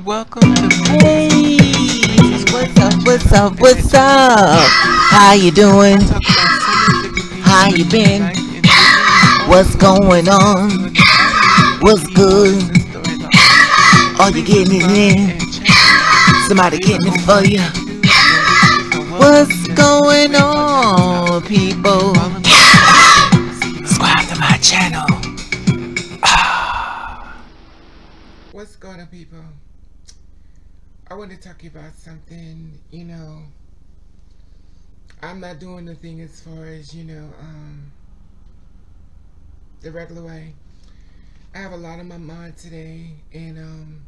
Welcome to Hey, what's up? What's up? What's up? How you doing? talk about so many different things How you in been? life and living. What's going All on? the different What's people good? in the storyline. Are you Please getting it subscribe in? and check it out. Somebody There's getting it over for you? 102 reviews. So welcome What's to the going Quick Podcast. on, people? Follow me on Instagram. Subscribe to my channel. What's going on, people? I want to talk about something. I'm not doing the thing as far as, the regular way. I have a lot on my mind today, and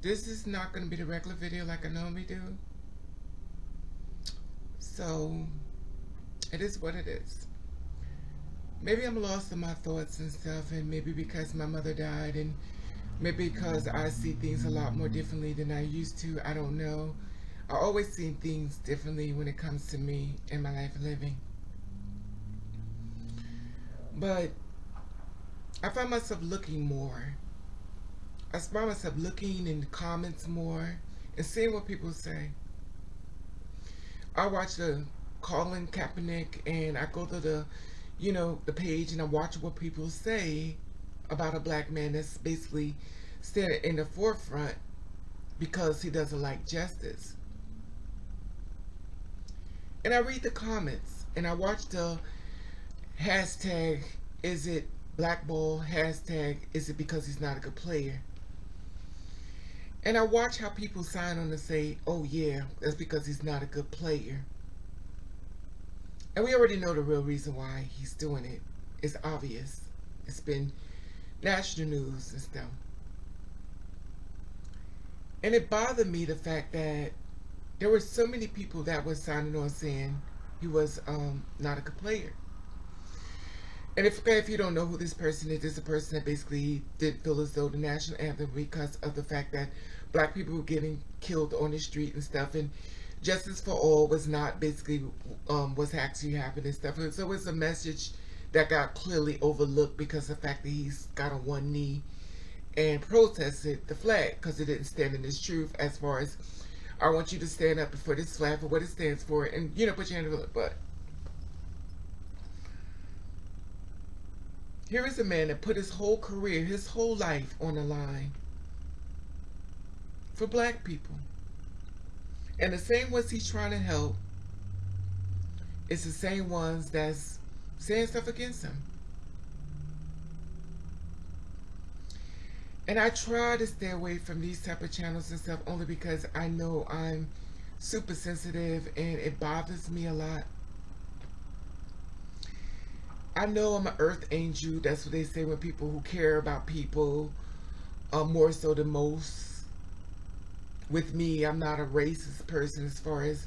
this is not going to be the regular video like I normally do. So, it is what it is. Maybe I'm lost in my thoughts and stuff, and maybe because my mother died, and maybe because I see things a lot more differently than I used to. I don't know. I always see things differently when it comes to me and my life of living. But I find myself looking more. I find myself looking in the comments more and seeing what people say. I watch the Colin Kaepernick, and I go to the page, and I watch what people say about a black man that's basically standing in the forefront because he doesn't like justice. And I read the comments, and I watch the hashtag, is it blackball, hashtag, is it because he's not a good player? And I watch how people sign on to say, oh yeah, that's because he's not a good player. And we already know the real reason why he's doing it. It's obvious. It's been national news and stuff. And it bothered me, the fact that there were so many people that were signing on saying he was not a good player. And if you don't know who this person is, it's a person that basically did feel as though the national anthem, because of the fact that black people were getting killed on the street and stuff, and justice for all was not basically what's actually happening and stuff. And so it's a message that got clearly overlooked because of the fact that he's got on one knee and protested the flag because it didn't stand in its truth, as far as, I want you to stand up for this flag for what it stands for, and put your hand on it. But here is a man that put his whole career, his whole life on the line for black people. And the same ones he's trying to help, it's the same ones that's saying stuff against him. And I try to stay away from these type of channels and stuff, only because I know I'm super sensitive and it bothers me a lot. I know I'm an earth angel. That's what they say when people who care about people more so than most. With me, I'm not a racist person, as far as,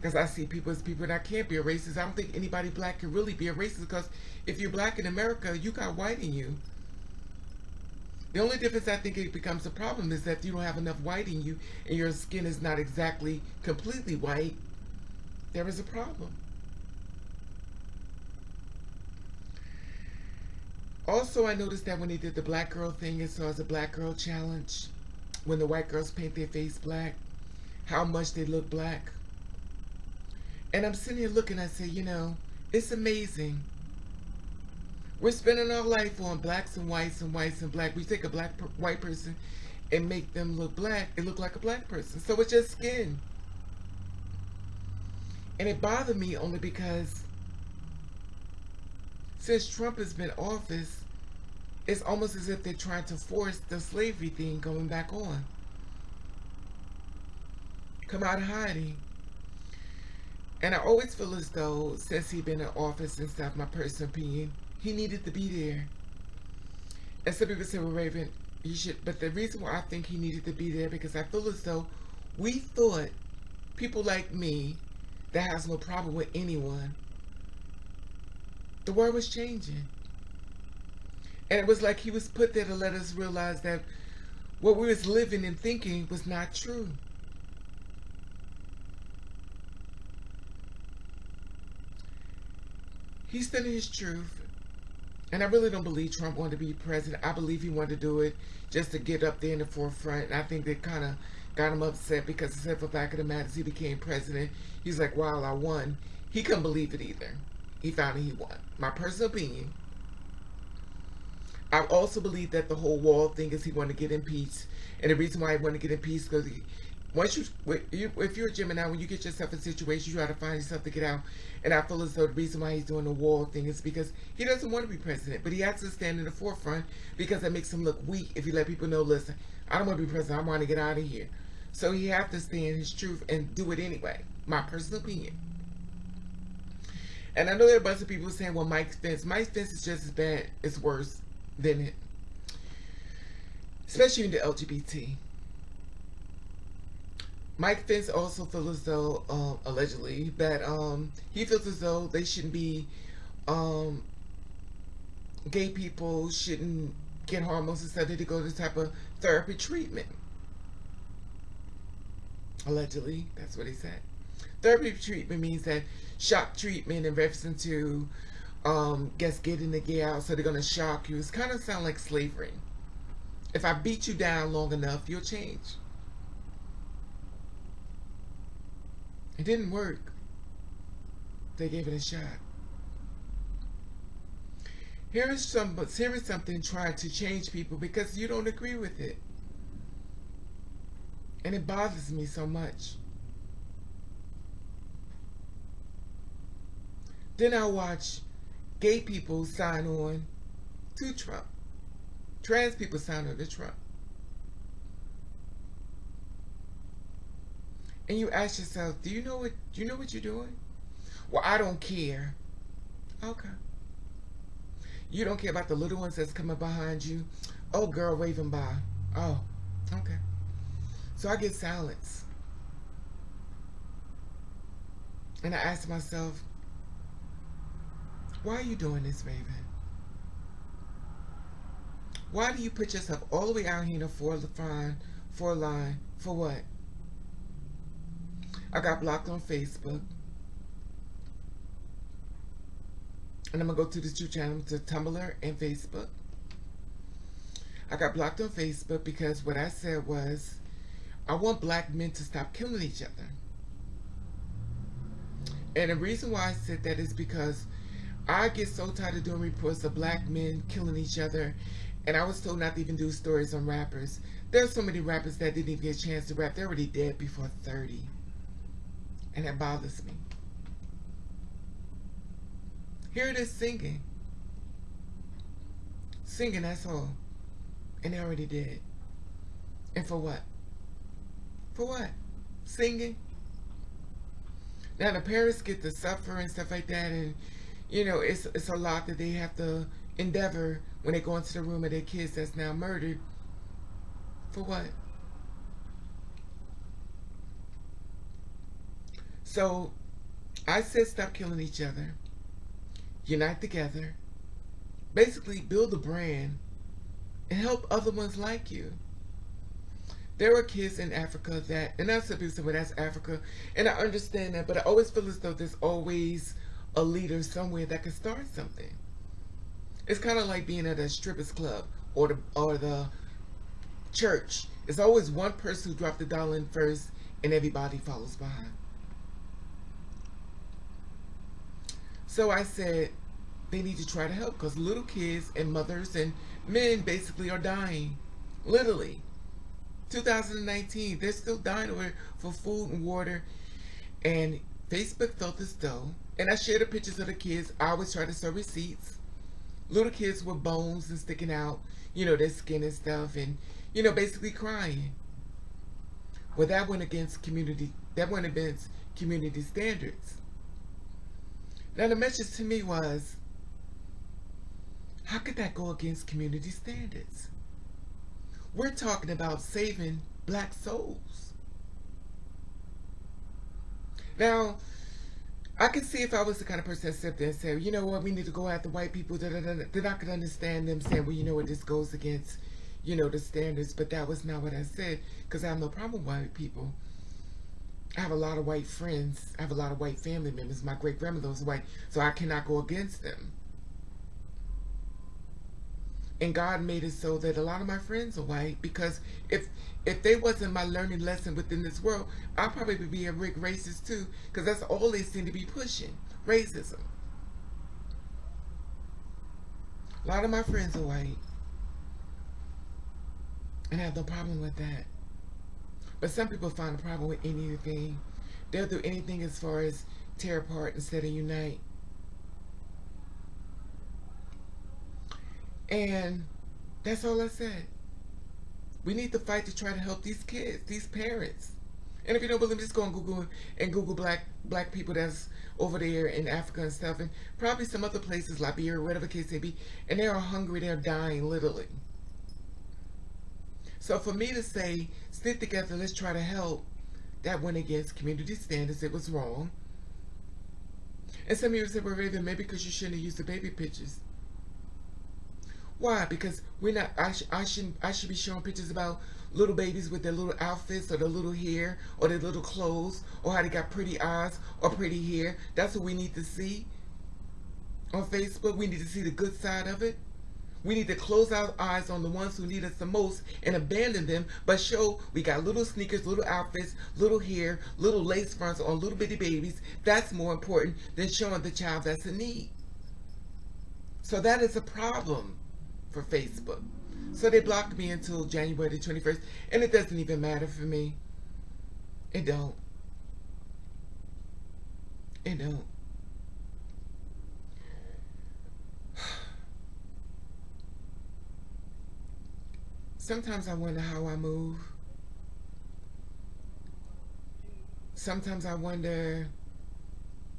because I see people as people, and I can't be a racist. I don't think anybody black can really be a racist, because if you're black in America, you got white in you. The only difference I think it becomes a problem is that you don't have enough white in you and your skin is not exactly completely white. There is a problem. Also, I noticed that when they did the black girl thing, as far as the black girl challenge, when the white girls paint their face black, how much they look black. And I'm sitting here looking, I say, it's amazing. We're spending our life on blacks and whites and whites and black. We take a white person and make them look black. It look like a black person. So it's just skin. And it bothered me only because since Trump has been in office, it's almost as if they're trying to force the slavery thing going back on. Come out of hiding. And I always feel as though, since he's been in office and stuff, my personal opinion, he needed to be there. And some people say, well, Raven, you should. But the reason why I think he needed to be there, because I feel as though we thought, people like me, that has no problem with anyone, the world was changing. And it was like he was put there to let us realize that what we was living and thinking was not true. He stood in his truth. And I really don't believe Trump wanted to be president. I believe he wanted to do it just to get up there in the forefront. And I think they kind of got him upset because he said for back of the matter, he became president. He's like, wow, I won. He couldn't believe it either. He found he won. My personal opinion. I also believe that the whole wall thing is he wanted to get impeached. And the reason why he wanted to get impeached because if you're a Gemini, when you get yourself in a situation, you try to find yourself to get out. And I feel as though the reason why he's doing the wall thing is because he doesn't want to be president, but he has to stand in the forefront because that makes him look weak if you let people know, listen, I don't want to be president, I want to get out of here. So he has to stand his truth and do it anyway. My personal opinion. And I know there are a bunch of people saying, well, Mike Pence is just as bad, it's worse than it. Especially in the LGBT. Mike Pence also feels as though, allegedly, that he feels as though they shouldn't be, gay people shouldn't get hormones and stuff. They need to go to this type of therapy treatment. Allegedly, that's what he said. Therapy treatment means that shock treatment in reference to, getting the gay out, so they're going to shock you. It's kind of sound like slavery. If I beat you down long enough, you'll change. It didn't work. They gave it a shot. Here is something trying to change people because you don't agree with it. And it bothers me so much. Then I watch gay people sign on to Trump. Trans people sign on to Trump. And you ask yourself, do you know what you're doing? Well, I don't care. Okay. You don't care about the little ones that's coming behind you. Oh, girl waving by. Oh, okay. So I get silence. And I ask myself, why are you doing this, Raven? Why do you put yourself all the way out here in a four line for what? I got blocked on Facebook. And I'm going to go to the two channels, to Tumblr and Facebook. I got blocked on Facebook because what I said was, I want black men to stop killing each other. And the reason why I said that is because I get so tired of doing reports of black men killing each other. And I was told not to even do stories on rappers. There's so many rappers that didn't even get a chance to rap. They're already dead before 30. And that bothers me. Here it is singing. Singing, that's all. And they already did. And for what? For what? Singing? Now the parents get to suffer and stuff like that, and you know, it's a lot that they have to endeavor when they go into the room of their kids that's now murdered. For what? So I said stop killing each other. Unite together. Basically build a brand and help other ones like you. There are kids in Africa that, and that's what people say, well, that's Africa. And I understand that, but I always feel as though there's always a leader somewhere that can start something. It's kind of like being at a strippers club or the church. It's always one person who dropped the dollar in first and everybody follows behind. So I said they need to try to help because little kids and mothers and men basically are dying. Literally. 2019, they're still dying for food and water. And Facebook felt as though, and I shared the pictures of the kids. I always try to show receipts. Little kids with bones and sticking out, you know, their skin and stuff, and, you know, basically crying. Well, that went against community standards. Now the message to me was, how could that go against community standards? We're talking about saving black souls. Now, I could see if I was the kind of person that sit there and say, you know what, we need to go after white people, then I could understand them saying, well, you know what, this goes against, you know, the standards. But that was not what I said, because I have no problem with white people. I have a lot of white friends. I have a lot of white family members. My great grandmother was white, so I cannot go against them. And God made it so that a lot of my friends are white, because if they wasn't my learning lesson within this world, I'd probably be a big racist too, because that's all they seem to be pushing, racism. A lot of my friends are white, and I have no problem with that. But some people find a problem with anything. They'll do anything as far as tear apart instead of unite. And that's all I said. We need to fight to try to help these kids, these parents. And if you don't believe me, just go on Google and Google black people that's over there in Africa and stuff, and probably some other places, Liberia, whatever case may be, and they are hungry, they're dying, literally. So for me to say, stick together, let's try to help, that went against community standards. It was wrong. And some of you said, well, Raven, maybe because you shouldn't have used the baby pictures. Why? Because we're not. I should be showing pictures about little babies with their little outfits or their little hair or their little clothes or how they got pretty eyes or pretty hair. That's what we need to see on Facebook. We need to see the good side of it. We need to close our eyes on the ones who need us the most and abandon them, but show we got little sneakers, little outfits, little hair, little lace fronts on little bitty babies. That's more important than showing the child that's in need. So that is a problem for Facebook. So they blocked me until January the 21st, and it doesn't even matter for me. It don't. It don't. Sometimes I wonder how I move. Sometimes I wonder,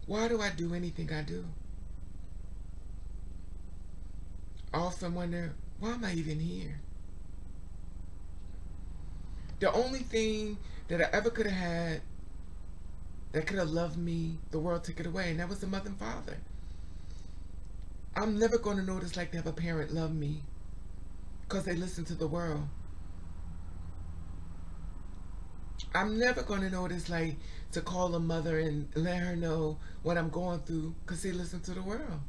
why do I do anything I do? I often wonder, why am I even here? The only thing that I ever could have had that could have loved me, the world took it away, and that was the mother and father. I'm never going to know what it's like to have a parent love me because they listen to the world. I'm never going to know what it's like to call a mother and let her know what I'm going through because they listen to the world.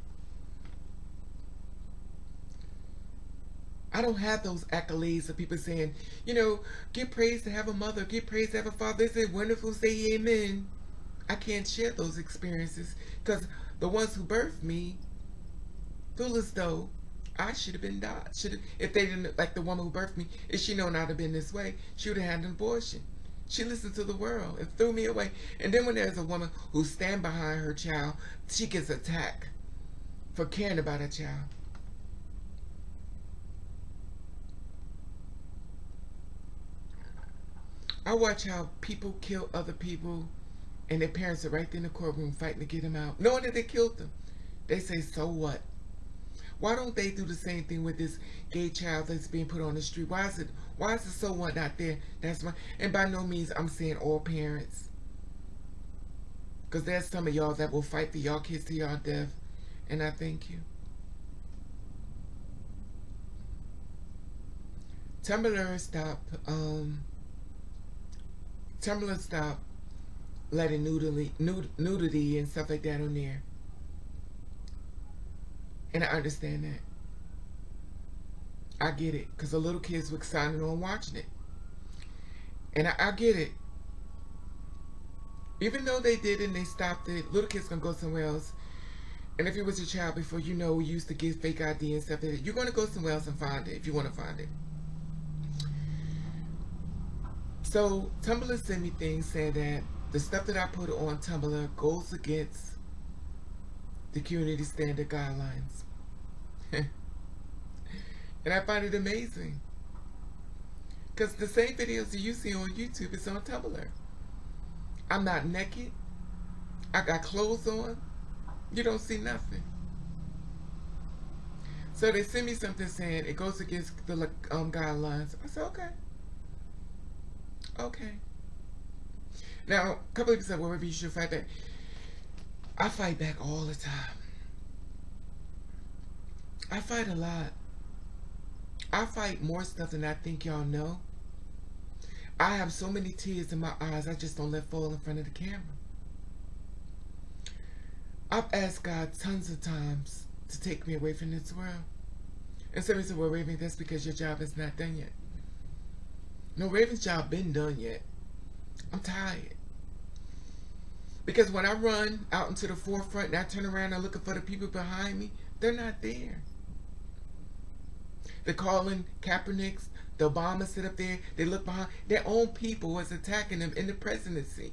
I don't have those accolades of people saying, you know, give praise to have a mother, give praise to have a father. They say wonderful, say amen. I can't share those experiences because the ones who birthed me feel as though I should have been died. If they didn't, like the woman who birthed me, if she known I'd have been this way, she would have had an abortion. She listened to the world and threw me away. And then when there's a woman who stand behind her child, she gets attacked for caring about her child. I watch how people kill other people and their parents are right there in the courtroom fighting to get them out, knowing that they killed them. They say, so what? Why don't they do the same thing with this gay child that's being put on the street? Why is it so what not there? That's my, and by no means I'm saying all parents. Because there's some of y'all that will fight for y'all kids to y'all death. And I thank you. Tumblr stopped letting nudity and stuff like that on there. And I understand that. I get it. Because the little kids were signing on watching it. And I get it. Even though they did and they stopped it, little kids going to go somewhere else. And if it was your child before, you know, we used to give fake ID and stuff like that. You're going to go somewhere else and find it if you want to find it. So Tumblr sent me things saying that the stuff that I put on Tumblr goes against the community standard guidelines. And I find it amazing. Because the same videos that you see on YouTube is on Tumblr. I'm not naked. I got clothes on. You don't see nothing. So they sent me something saying it goes against the guidelines. I said, okay. Okay. Now, a couple of people said, well, maybe you should fight back. I fight back all the time. I fight a lot. I fight more stuff than I think y'all know. I have so many tears in my eyes, I just don't let fall in front of the camera. I've asked God tons of times to take me away from this world. And somebody said, well, Raven, that's because your job is not done yet. No, Raven's job been done yet. I'm tired. Because when I run out into the forefront and I turn around and looking for the people behind me, they're not there. They're calling Kaepernicks, the Obama sit up there, they look behind. Their own people was attacking them in the presidency.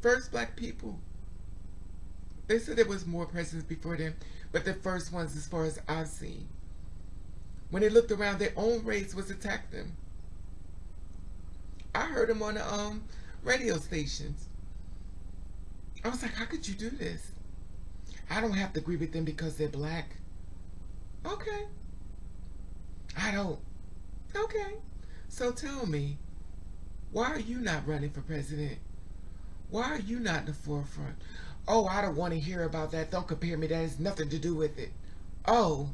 First black people. They said there was more presidents before them, but the first ones as far as I've seen. When they looked around, their own race was attacking them. I heard them on the radio stations. I was like, how could you do this? I don't have to agree with them because they're black. Okay. I don't. Okay. So tell me, why are you not running for president? Why are you not in the forefront? Oh, I don't want to hear about that. Don't compare me. That has nothing to do with it. Oh,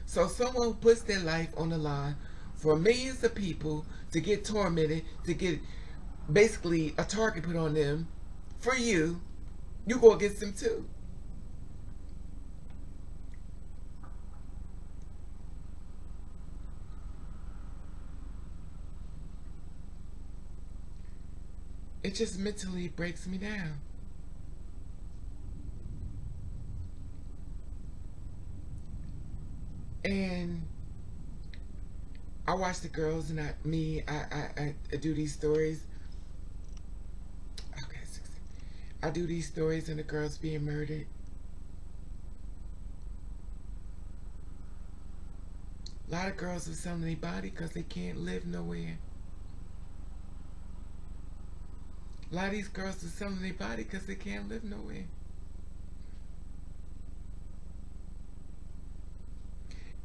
so someone who puts their life on the line for millions of people to get tormented, to get basically a target put on them, for you go against them too. It just mentally breaks me down. And I watch the girls and I do these stories. Okay, 16. I do these stories and the girls being murdered. A lot of girls are selling their body because they can't live nowhere. A lot of these girls are selling their body because they can't live nowhere.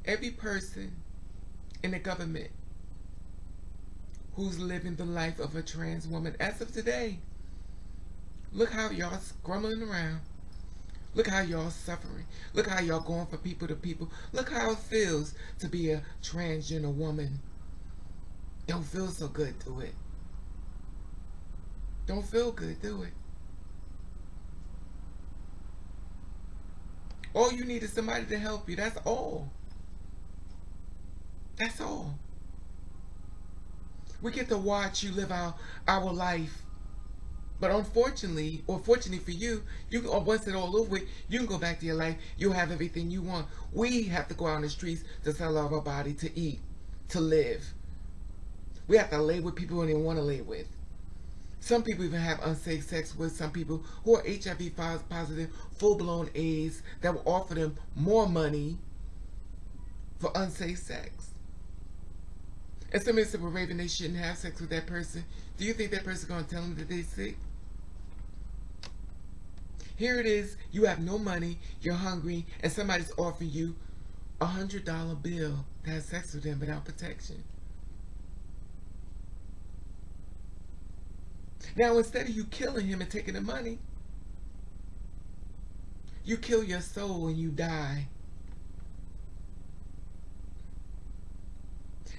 Every person in the government who's living the life of a trans woman as of today, look how y'all scrumbling around. Look how y'all suffering. Look how y'all going from people to people. Look how it feels to be a transgender woman. Don't feel so good, do it. Don't feel good, do it. All you need is somebody to help you. That's all. That's all. We get to watch you live our life. But unfortunately, or fortunately for you, once it's all over with, you can go back to your life. You'll have everything you want. We have to go out on the streets to sell our body, to eat, to live. We have to lay with people we don't want to lay with. Some people even have unsafe sex with some people who are HIV positive, full-blown AIDS, that will offer them more money for unsafe sex. And somebody said, well, Raven, they shouldn't have sex with that person. Do you think that person's going to tell them that they're sick? Here it is, you have no money, you're hungry, and somebody's offering you a $100 bill to have sex with them without protection. Now, instead of you killing him and taking the money, you kill your soul and you die.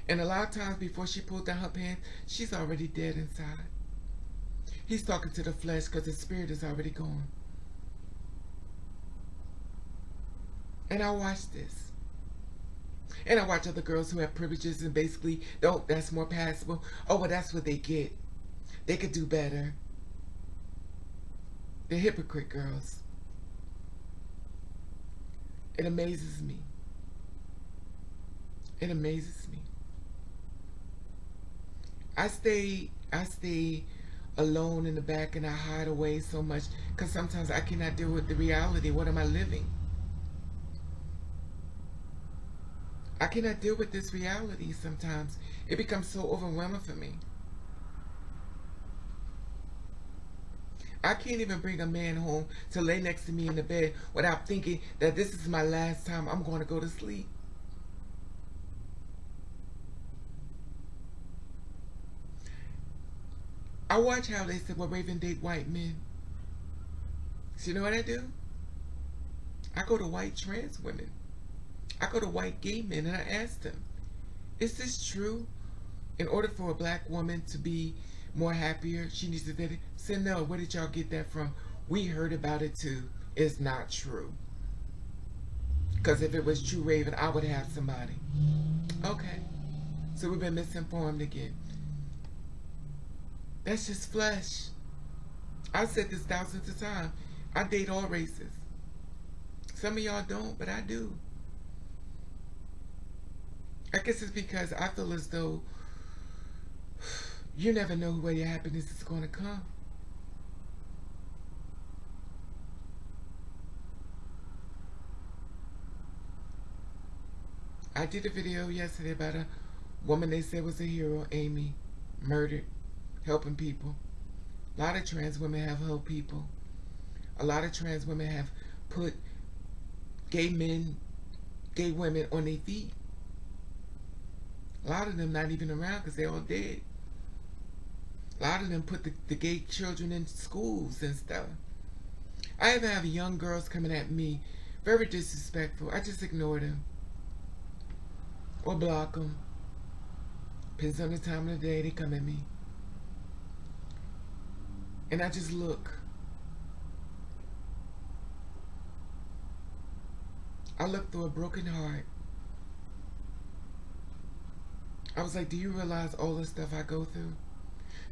And a lot of times before she pulled down her pants, she's already dead inside. He's talking to the flesh because the spirit is already gone. And I watch this. And I watch other girls who have privileges and basically, oh, that's more passable. Oh, well, that's what they get. They could do better. They're hypocrite girls. It amazes me. It amazes me. I stay alone in the back and I hide away so much because sometimes I cannot deal with the reality. What am I living? I cannot deal with this reality sometimes. It becomes so overwhelming for me. I can't even bring a man home to lay next to me in the bed without thinking that this is my last time I'm going to go to sleep. I watch how they say, well, Raven date white men. So you know what I do? I go to white trans women. I go to white gay men and I ask them, is this true? In order for a black woman to be more happier, she needs to date it? Say, no, where did y'all get that from? We heard about it too. It's not true. Because if it was true Raven, I would have somebody. Okay. So we've been misinformed again. That's just flesh. I've said this thousands of times. I date all races. Some of y'all don't, but I do. I guess it's because I feel as though you never know where your happiness is going to come. I did a video yesterday about a woman they said was a hero, Amy, murdered, helping people. A lot of trans women have helped people. A lot of trans women have put gay men, gay women on their feet. A lot of them not even around because they're all dead. A lot of them put the gay children in schools and stuff. I even have young girls coming at me, very disrespectful. I just ignore them. Or block them. Depends on the time of the day they come at me. And I just look. I look through a broken heart. I was like, do you realize all the stuff I go through?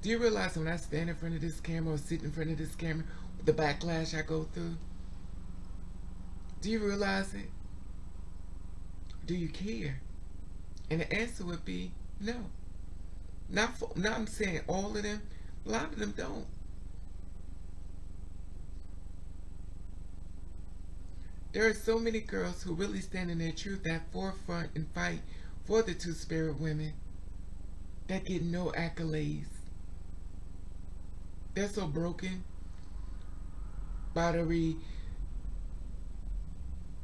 Do you realize when I stand in front of this camera or sit in front of this camera, the backlash I go through? Do you realize it? Do you care? And the answer would be no. Not I'm saying all of them. A lot of them don't. There are so many girls who really stand in their truth at forefront and fight for the two-spirit women that get no accolades. They're so broken by the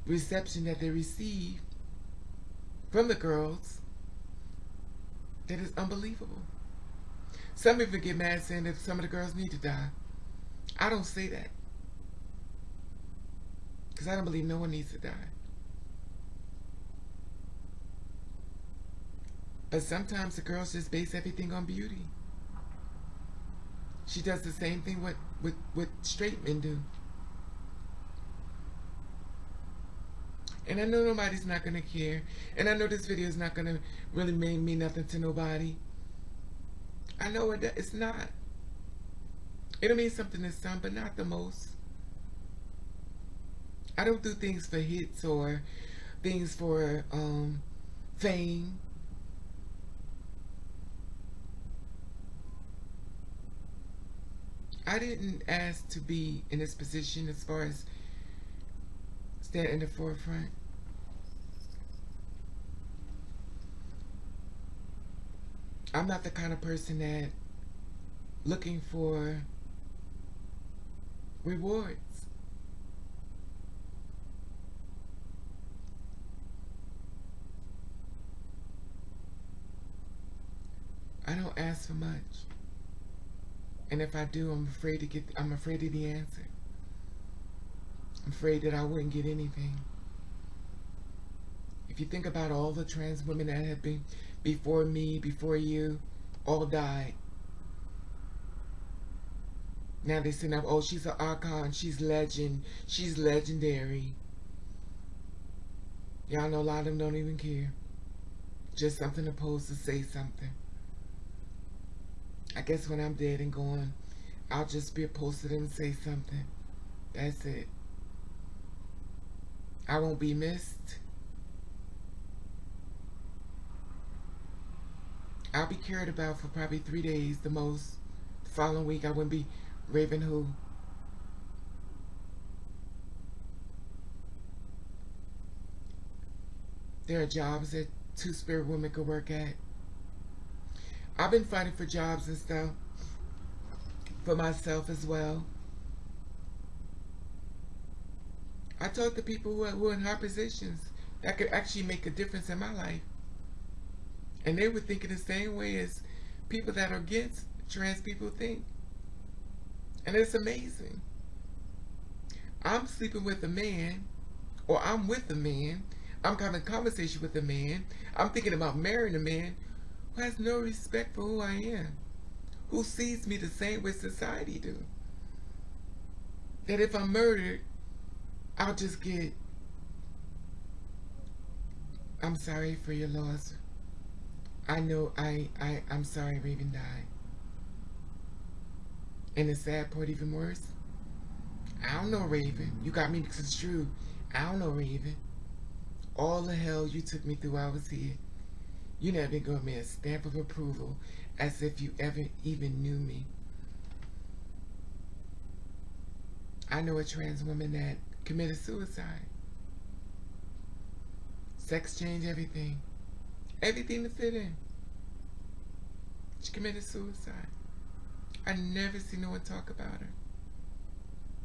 reception that they receive from the girls that is unbelievable. Some even get mad saying that some of the girls need to die. I don't say that. Because I don't believe no one needs to die. But sometimes the girls just base everything on beauty. She does the same thing what straight men do. And I know nobody's not going to care. And I know this video is not going to really mean nothing to nobody. I know it's not. It'll mean something to some, but not the most. I don't do things for hits or things for fame. I didn't ask to be in this position as far as stand in the forefront. I'm not the kind of person that looking for rewards. I don't ask for much. And if I do, I'm afraid of the answer. I'm afraid that I wouldn't get anything. If you think about all the trans women that have been before me, before you, all died. Now they're saying, oh, she's an icon, she's legend, she's legendary. Y'all know a lot of them don't even care. Just something supposed to say something. I guess when I'm dead and gone, I'll just be opposed to them and say something. That's it. I won't be missed. I'll be cared about for probably 3 days the most. The following week I wouldn't be Raven who. There are jobs that two-spirit women could work at. I've been fighting for jobs and stuff for myself as well. I talk to people who are in high positions that could actually make a difference in my life. And they were thinking the same way as people that are against trans people think. And it's amazing. I'm sleeping with a man, or I'm with a man, I'm having a conversation with a man, I'm thinking about marrying a man who has no respect for who I am, who sees me the same way society do. That if I'm murdered, I'll just get I'm sorry for your loss. I know I'm sorry Raven died. And the sad part, even worse, I don't know Raven. You got me misconstrued. I don't know Raven. All the hell you took me through while I was here. You never gave me a stamp of approval as if you ever even knew me. I know a trans woman that committed suicide. Sex changed everything. Everything to fit in. She committed suicide. I never see no one talk about her.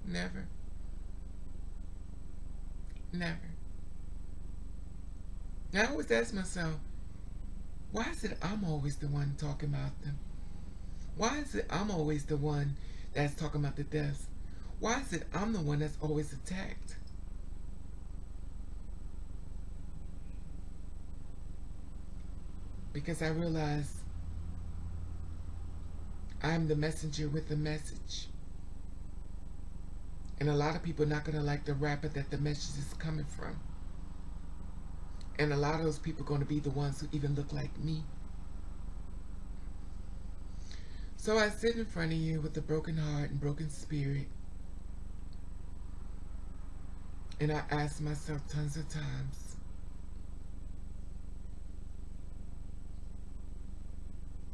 Never. Never. Now I always ask myself, why is it I'm always the one talking about them? Why is it I'm always the one that's talking about the deaths? Why is it I'm the one that's always attacked? Because I realize I'm the messenger with the message. And a lot of people are not going to like the rapper that the message is coming from. And a lot of those people are going to be the ones who even look like me. So I sit in front of you with a broken heart and broken spirit. And I ask myself tons of times,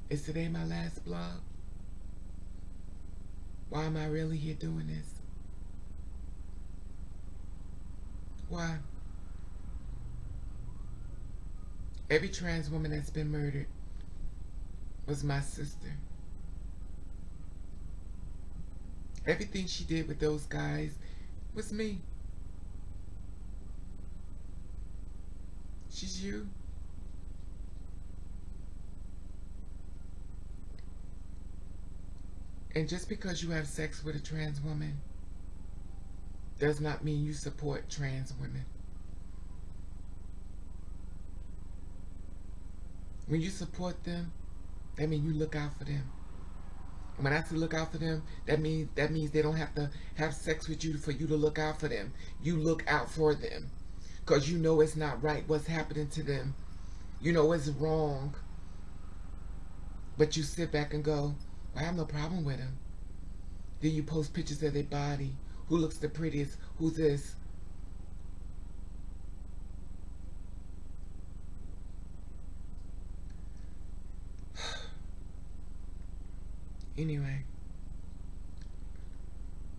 is today my last blog? Why am I really here doing this? Why? Every trans woman that's been murdered was my sister. Everything she did with those guys was me. She's you. And just because you have sex with a trans woman does not mean you support trans women. When you support them, that means you look out for them. And when I say look out for them, that means they don't have to have sex with you for you to look out for them. You look out for them. Because you know it's not right what's happening to them. You know it's wrong. But you sit back and go, well, I have no problem with them. Then you post pictures of their body. Who looks the prettiest? Who's this? Anyway,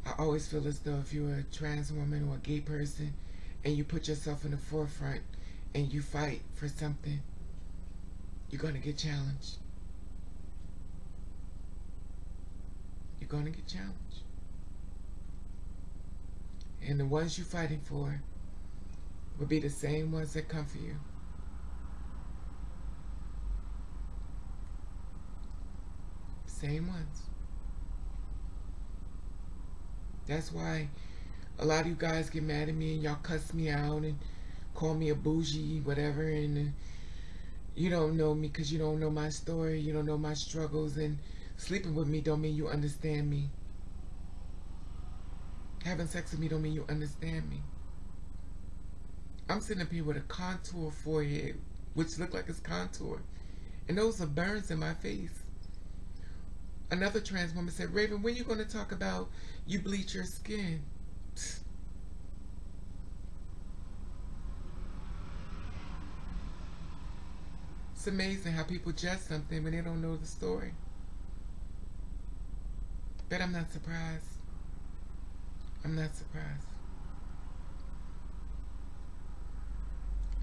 I always feel as though if you're a trans woman or a gay person and you put yourself in the forefront and you fight for something, you're going to get challenged. You're going to get challenged. And the ones you're fighting for will be the same ones that come for you. Same ones. That's why a lot of you guys get mad at me and y'all cuss me out and call me a bougie, whatever, and you don't know me because you don't know my story, you don't know my struggles, and sleeping with me don't mean you understand me. Having sex with me don't mean you understand me. I'm sitting up here with a contour forehead, which look like it's contour, and those are burns in my face. Another trans woman said, Raven, when are you going to talk about you bleach your skin? It's amazing how people judge something when they don't know the story. But I'm not surprised. I'm not surprised.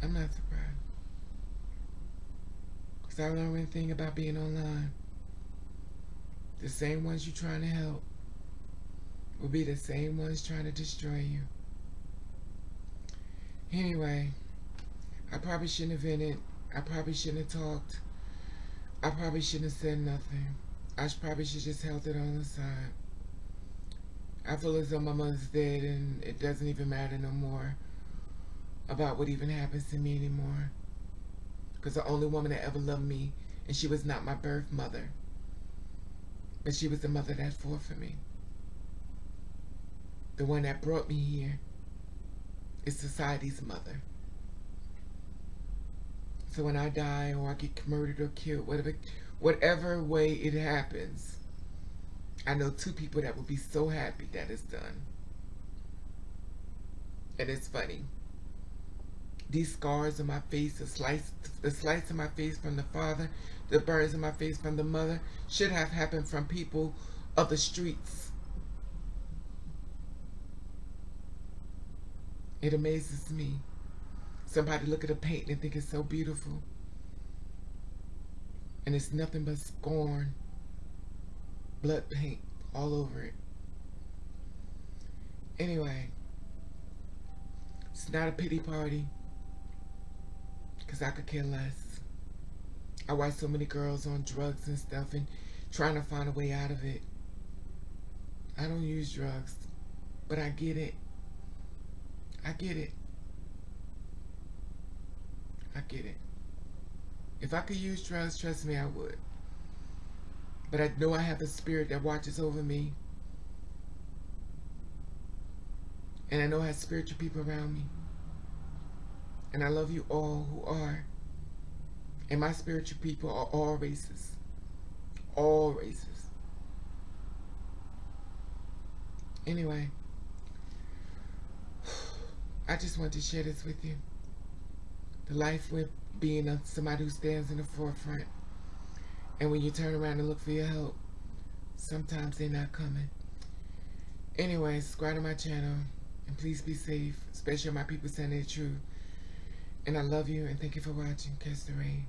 I'm not surprised. Because I learned one thing about being online. The same ones you're trying to help will be the same ones trying to destroy you. Anyway, I probably shouldn't have vented. I probably shouldn't have talked. I probably shouldn't have said nothing. I probably should just held it on the side. I feel as though my mother's dead and it doesn't even matter no more about what even happens to me anymore. Because the only woman that ever loved me, and she was not my birth mother, but she was the mother that fought for me. The one that brought me here is society's mother. So when I die or I get murdered or killed, whatever way it happens, I know 2 people that will be so happy that it's done. And it's funny. These scars on my face, the slice on my face from the father, the burns on my face from the mother, should have happened from people of the streets. It amazes me. Somebody look at a painting and think it's so beautiful. And it's nothing but scorn, blood paint all over it. Anyway, it's not a pity party, because I could care less. I watch so many girls on drugs and stuff and trying to find a way out of it. I don't use drugs, but I get it. I get it. I get it. If I could use drugs, trust me, I would. But I know I have a spirit that watches over me. And I know I have spiritual people around me. And I love you all who are. And my spiritual people are all races. All races. Anyway, I just want to share this with you. The life with being somebody who stands in the forefront. And when you turn around and look for your help, sometimes they're not coming. Anyway, subscribe to my channel. And please be safe, especially my people saying the truth. And I love you and thank you for watching. Catch the rain.